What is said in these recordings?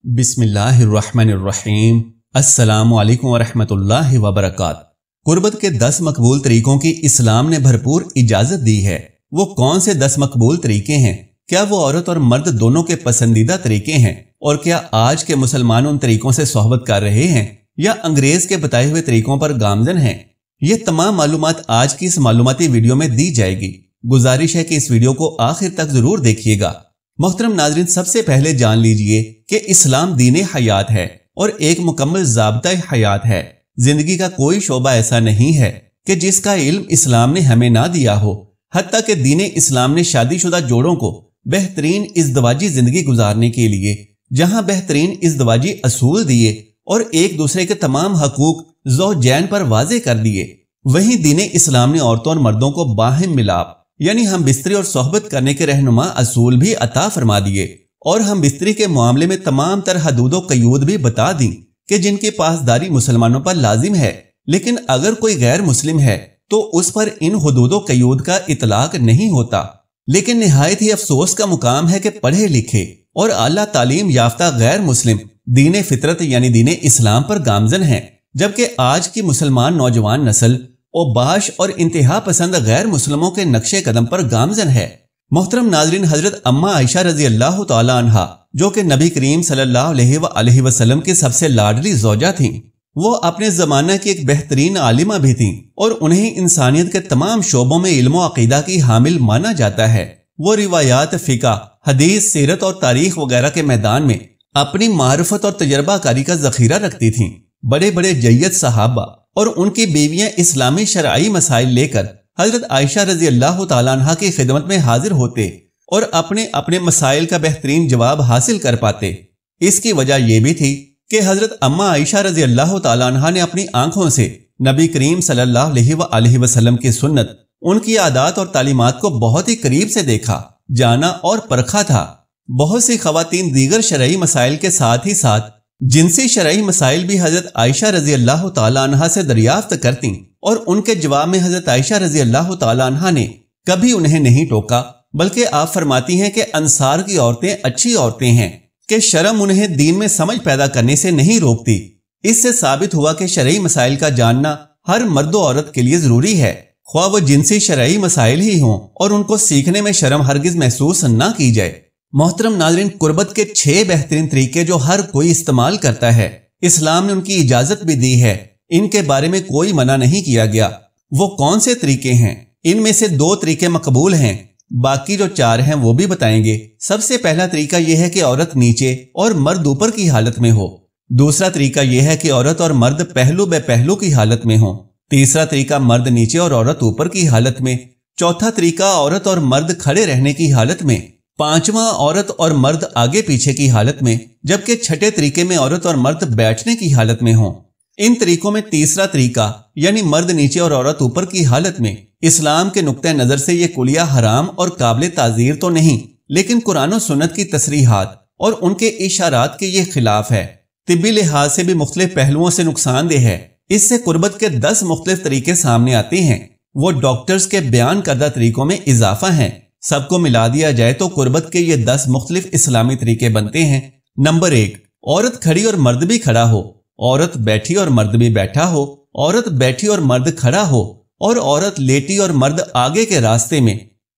بسم اللہ الرحمن الرحیم۔ السلام علیکم ورحمۃ اللہ وبرکاتہ۔ قربت کے 10 مقبول طریقوں کی اسلام نے بھرپور اجازت دی ہے۔ وہ کون سے 10 مقبول طریقے ہیں؟ کیا وہ عورت اور مرد دونوں کے پسندیدہ طریقے ہیں؟ اور کیا آج کے مسلمان ان طریقوں سے صحبت کر رہے ہیں یا انگریز کے بتائے ہوئے طریقوں پر گامزن ہیں؟ یہ تمام معلومات آج کی اس معلوماتی ویڈیو میں دی جائے گی۔ گزارش ہے کہ اس ویڈیو کو آخر تک ضرور دیکھیے گا۔ محترم ناظرین، سب سے پہلے جان لیجئے کہ اسلام دین حیات ہے اور ایک مکمل ضابطہ حیات ہے۔ زندگی کا کوئی شعبہ ایسا نہیں ہے کہ جس کا علم اسلام نے ہمیں نہ دیا ہو۔ حتیٰ کہ دین اسلام نے شادی شدہ جوڑوں کو بہترین ازدواجی زندگی گزارنے کے لیے جہاں بہترین ازدواجی اصول دیے اور ایک دوسرے کے تمام حقوق زوجین پر واضح کر دیے، وہیں دین اسلام نے عورتوں اور مردوں کو باہم ملاپ یعنی ہم بستری اور صحبت کرنے کے رہنما اصول بھی عطا فرما دیے، اور ہم بستری کے معاملے میں تمام تر حدود و قیود بھی بتا دیں کہ جن کی پاسداری مسلمانوں پر لازم ہے، لیکن اگر کوئی غیر مسلم ہے تو اس پر ان حدود و قیود کا اطلاق نہیں ہوتا۔ لیکن نہایت ہی افسوس کا مقام ہے کہ پڑھے لکھے اور اعلیٰ تعلیم یافتہ غیر مسلم دین فطرت یعنی دین اسلام پر گامزن ہیں، جبکہ آج کی مسلمان نوجوان نسل اوباش اور انتہا پسند غیر مسلموں کے نقش قدم پر گامزن ہے۔ محترم ناظرین، حضرت اما عائشہ رضی اللہ تعالی عنہا جو کہ نبی کریم صلی اللہ علیہ وآلہ وسلم کی سب سے لاڈلی زوجہ تھیں، وہ اپنے زمانہ کی ایک بہترین عالمہ بھی تھیں اور انہیں انسانیت کے تمام شعبوں میں علم و عقیدہ کی حامل مانا جاتا ہے۔ وہ روایات، فقہ، حدیث، سیرت اور تاریخ وغیرہ کے میدان میں اپنی معرفت اور تجربہ کاری کا ذخیرہ رکھتی تھیں۔ بڑے بڑے جید صحابہ اور ان کی بیویاں اسلامی شرعی مسائل لے کر حضرت عائشہ رضی اللہ تعالیٰ عنہ کی خدمت میں حاضر ہوتے اور اپنے مسائل کا بہترین جواب حاصل کر پاتے۔ اس کی وجہ یہ بھی تھی کہ حضرت اما عائشہ رضی اللہ تعالیٰ عنہ نے اپنی آنکھوں سے نبی کریم صلی اللہ علیہ وآلہ وسلم کی سنت، ان کی عادات اور تعلیمات کو بہت ہی قریب سے دیکھا، جانا اور پرکھا تھا۔ بہت سی خواتین دیگر شرعی مسائل کے ساتھ ہی ساتھ جنسی شرعی مسائل بھی حضرت عائشہ رضی اللہ تعالی عنہ سے دریافت کرتی اور ان کے جواب میں حضرت عائشہ رضی اللہ تعالی عنہ نے کبھی انہیں نہیں ٹوکا، بلکہ آپ فرماتی ہیں کہ انصار کی عورتیں اچھی عورتیں ہیں کہ شرم انہیں دین میں سمجھ پیدا کرنے سے نہیں روکتی۔ اس سے ثابت ہوا کہ شرعی مسائل کا جاننا ہر مرد و عورت کے لیے ضروری ہے، خواہ وہ جنسی شرعی مسائل ہی ہوں، اور ان کو سیکھنے میں شرم ہرگز محسوس نہ کی جائے۔ محترم ناظرین، قربت کے 6 بہترین طریقے جو ہر کوئی استعمال کرتا ہے، اسلام نے ان کی اجازت بھی دی ہے، ان کے بارے میں کوئی منع نہیں کیا گیا۔ وہ کون سے طریقے ہیں؟ ان میں سے 2 طریقے مقبول ہیں، باقی جو 4 ہیں وہ بھی بتائیں گے۔ سب سے پہلا طریقہ یہ ہے کہ عورت نیچے اور مرد اوپر کی حالت میں ہو۔ دوسرا طریقہ یہ ہے کہ عورت اور مرد پہلو بے پہلو کی حالت میں ہوں۔ تیسرا طریقہ مرد نیچے اور عورت اوپر کی حالت میں۔ چوتھا طریقہ عورت اور مرد کھڑے رہنے کی حالت میں۔ پانچواں عورت اور مرد آگے پیچھے کی حالت میں، جبکہ چھٹے طریقے میں عورت اور مرد بیٹھنے کی حالت میں ہوں۔ ان طریقوں میں تیسرا طریقہ یعنی مرد نیچے اور عورت اوپر کی حالت میں اسلام کے نقطہ نظر سے یہ کلیہ حرام اور قابل تعزیر تو نہیں، لیکن قرآن و سنت کی تصریحات اور ان کے اشارات کے یہ خلاف ہے۔ طبی لحاظ سے بھی مختلف پہلوؤں سے نقصان دہ ہے۔ اس سے قربت کے 10 مختلف طریقے سامنے آتے ہیں، وہ ڈاکٹرز کے بیان کردہ طریقوں میں اضافہ ہیں۔ سب کو ملا دیا جائے تو قربت کے یہ 10 مختلف اسلامی طریقے بنتے ہیں۔ نمبر 1، عورت کھڑی اور مرد بھی کھڑا ہو، عورت بیٹھی اور مرد بھی بیٹھا ہو، عورت بیٹھی اور مرد کھڑا ہو، اور عورت لیٹی اور مرد آگے کے راستے میں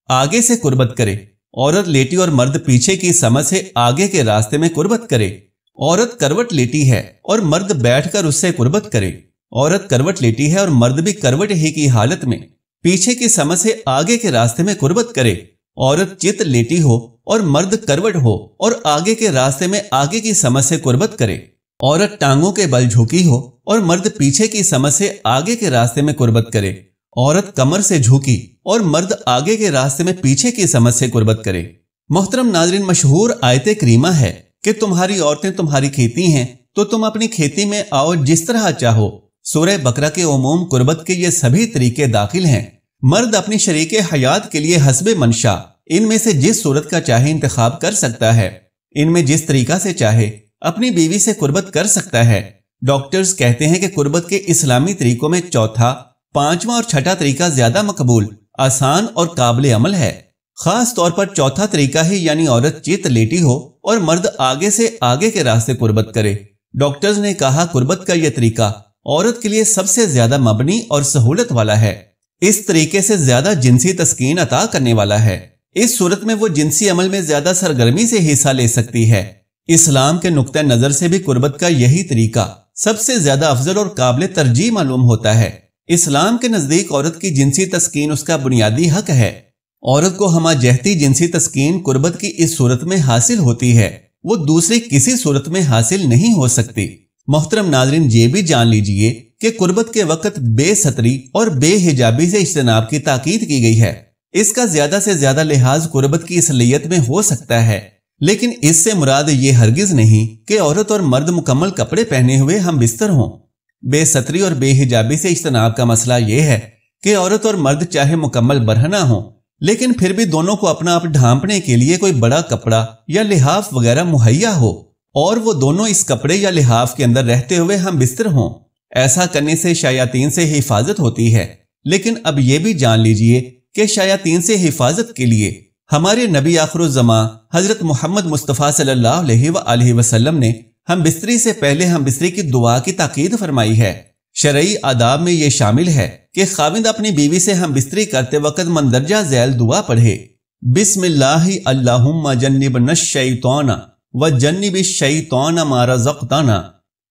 آگے سے قربت کرے، عورت لیٹی اور مرد پیچھے کی سمت سے آگے کے راستے میں قربت کرے، عورت کروٹ لیٹی ہے اور مرد بیٹھ کر اس سے قربت کرے، عورت کروٹ لیٹی ہے اور مرد بھی کروٹ ہی کی حالت میں پیچھے کی سمت سے آگے کے راستے میں قربت کرے، عورت چت لیٹی ہو اور مرد کروٹ ہو اور آگے کے راستے میں آگے کی سمت سے قربت کرے، عورت ٹانگوں کے بل جھکی ہو اور مرد پیچھے کی سمت سے آگے کے راستے میں قربت کرے، عورت کمر سے جھکی اور مرد آگے کے راستے میں پیچھے کی سمت سے قربت کرے۔ محترم ناظرین، مشہور آیت کریمہ ہے کہ تمہاری عورتیں تمہاری کھیتی ہیں تو تم اپنی کھیتی میں آؤ جس طرح چاہو۔ سورہ بقرہ کے عموم قربت کے یہ سبھی طریقے داخل ہیں۔ مرد اپنی شریک حیات کے لیے حسب منشا ان میں سے جس صورت کا چاہے انتخاب کر سکتا ہے، ان میں جس طریقہ سے چاہے اپنی بیوی سے قربت کر سکتا ہے۔ ڈاکٹرز کہتے ہیں کہ قربت کے اسلامی طریقوں میں چوتھا، پانچواں اور چھٹا طریقہ زیادہ مقبول، آسان اور قابل عمل ہے، خاص طور پر چوتھا طریقہ ہے یعنی عورت چت لیٹی ہو اور مرد آگے سے آگے کے راستے قربت کرے۔ ڈاکٹرز نے کہا قربت کا یہ طریقہ عورت کے لیے سب سے زیادہ مبنی اور سہولت والا ہے، اس طریقے سے زیادہ جنسی تسکین عطا کرنے والا ہے۔ اس صورت میں وہ جنسی عمل میں زیادہ سرگرمی سے حصہ لے سکتی ہے۔ اسلام کے نقطہ نظر سے بھی قربت کا یہی طریقہ سب سے زیادہ افضل اور قابل ترجیح معلوم ہوتا ہے۔ اسلام کے نزدیک عورت کی جنسی تسکین اس کا بنیادی حق ہے۔ عورت کو ہمہ جہتی جنسی تسکین قربت کی اس صورت میں حاصل ہوتی ہے، وہ دوسری کسی صورت میں حاصل نہیں ہو سکتی۔ محترم ناظرین، یہ بھی جان لیجئے کہ قربت کے وقت بے ستری اور بے حجابی سے اجتناب کی تاکید کی گئی ہے۔ اس کا زیادہ سے زیادہ لحاظ قربت کی اصلیت میں ہو سکتا ہے، لیکن اس سے مراد یہ ہرگز نہیں کہ عورت اور مرد مکمل کپڑے پہنے ہوئے ہم بستر ہوں۔ بے ستری اور بے حجابی سے اجتناب کا مسئلہ یہ ہے کہ عورت اور مرد چاہے مکمل برہنہ ہوں، لیکن پھر بھی دونوں کو اپنا آپ ڈھانپنے کے لیے کوئی بڑا کپڑا یا لحاف وغیرہ مہیا ہو اور وہ دونوں اس کپڑے یا لحاف کے اندر رہتے ہوئے ہم بستر ہوں۔ ایسا کرنے سے شیاطین سے حفاظت ہوتی ہے، لیکن اب یہ بھی جان لیجئے کہ شیاطین سے حفاظت کے لیے ہمارے نبی آخر الزماں حضرت محمد مصطفیٰ صلی اللہ علیہ وآلہ وسلم نے ہم بستری سے پہلے ہم بستری کی دعا کی تاکید فرمائی ہے۔ شرعی آداب میں یہ شامل ہے کہ خاوند اپنی بیوی سے ہم بستری کرتے وقت مندرجہ ذیل دعا پڑھے، بسم اللہ اللہم جنبنا الشیطان وجنب الشیطان ما رزقتنا،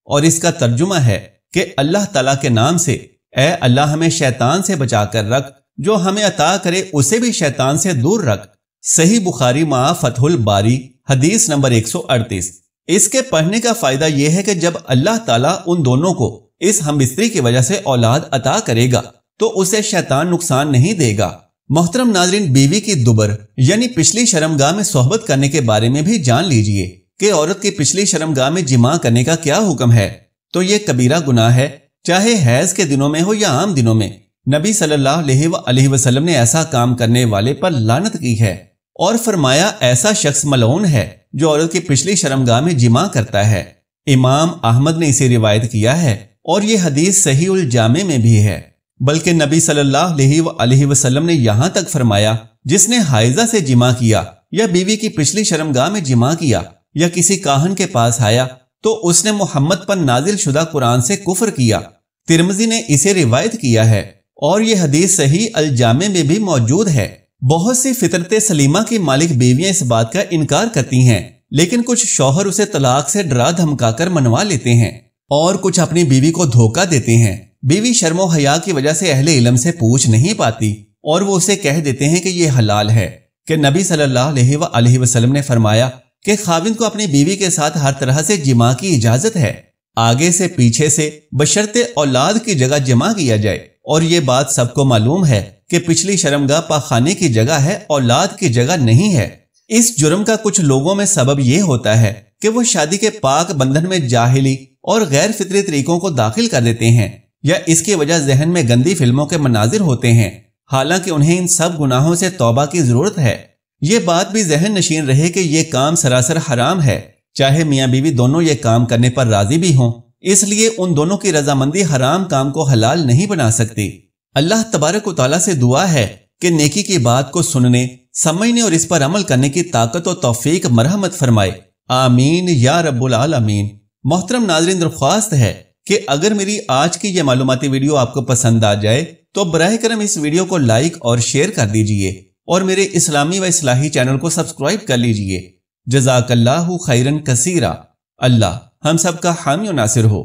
اور اس کا ترجمہ ہے کہ اللہ تعالیٰ کے نام سے اے اللہ ہمیں شیطان سے بچا کر رکھ، جو ہمیں عطا کرے اسے بھی شیطان سے دور رکھ۔ صحیح بخاری مع فتح الباری حدیث نمبر 138۔ اس کے پڑھنے کا فائدہ یہ ہے کہ جب اللہ تعالیٰ ان دونوں کو اس ہم بستری کی وجہ سے اولاد عطا کرے گا تو اسے شیطان نقصان نہیں دے گا۔ محترم ناظرین، بیوی کی دبر یعنی پچھلی شرمگاہ میں صحبت کرنے کے بارے میں بھی جان لیجئے کہ عورت کی پچھلی شرمگاہ میں جماع کرنے کا کیا حکم ہے۔ تو یہ کبیرہ گناہ ہے، چاہے حیض کے دنوں میں ہو یا عام دنوں میں۔ نبی صلی اللہ علیہ وآلہ وسلم نے ایسا کام کرنے والے پر لعنت کی ہے اور فرمایا ایسا شخص ملعون ہے جو عورت کی پچھلی شرمگاہ میں جماع کرتا ہے۔ امام احمد نے اسے روایت کیا ہے اور یہ حدیث صحیح الجامع میں بھی ہے۔ بلکہ نبی صلی اللہ علیہ وآلہ وسلم نے یہاں تک فرمایا جس نے حائضہ سے جماع کیا یا بیوی کی پچھلی شرمگاہ میں جماع کیا یا کسی کاہن کے پاس آیا تو اس نے محمد پر نازل شدہ قرآن سے کفر کیا۔ ترمذی نے اسے روایت کیا ہے اور یہ حدیث صحیح الجامع میں بھی موجود ہے۔ بہت سی فطرت سلیمہ کی مالک بیویاں اس بات کا انکار کرتی ہیں، لیکن کچھ شوہر اسے طلاق سے ڈرا دھمکا کر منوا لیتے ہیں اور کچھ اپنی بیوی کو دھوکہ دیتے ہیں۔ بیوی شرم و حیا کی وجہ سے اہل علم سے پوچھ نہیں پاتی اور وہ اسے کہہ دیتے ہیں کہ یہ حلال ہے، کہ نبی صلی اللہ علیہ وآلہ وسلم نے فرمایا کہ خاوند کو اپنی بیوی کے ساتھ ہر طرح سے جماع کی اجازت ہے، آگے سے پیچھے سے، بشرط اولاد کی جگہ جمع کیا جائے۔ اور یہ بات سب کو معلوم ہے کہ پچھلی شرمگاہ پاخانے کی جگہ ہے، اولاد کی جگہ نہیں ہے۔ اس جرم کا کچھ لوگوں میں سبب یہ ہوتا ہے کہ وہ شادی کے پاک بندھن میں جاہلی اور غیر فطری طریقوں کو داخل کر دیتے ہیں، یا اس کی وجہ ذہن میں گندی فلموں کے مناظر ہوتے ہیں، حالانکہ انہیں ان سب گناہوں سے توبہ کی ضرورت ہے۔ یہ بات بھی ذہن نشین رہے کہ یہ کام سراسر حرام ہے، چاہے میاں بیوی دونوں یہ کام کرنے پر راضی بھی ہوں، اس لیے ان دونوں کی رضامندی حرام کام کو حلال نہیں بنا سکتی۔ اللہ تبارک و تعالیٰ سے دعا ہے کہ نیکی کی بات کو سننے، سمجھنے اور اس پر عمل کرنے کی طاقت و توفیق مرحمت فرمائے، آمین یا رب العالمین۔ محترم ناظرین، درخواست ہے کہ اگر میری آج کی یہ معلوماتی ویڈیو آپ کو پسند آ جائے تو براہ کرم اس ویڈیو کو لائک اور شیئر کر دیجئے اور میرے اسلامی و اصلاحی چینل کو سبسکرائب کر لیجئے۔ جزاک اللہ خیرن کثیرا۔ اللہ ہم سب کا حامی و ناصر ہو۔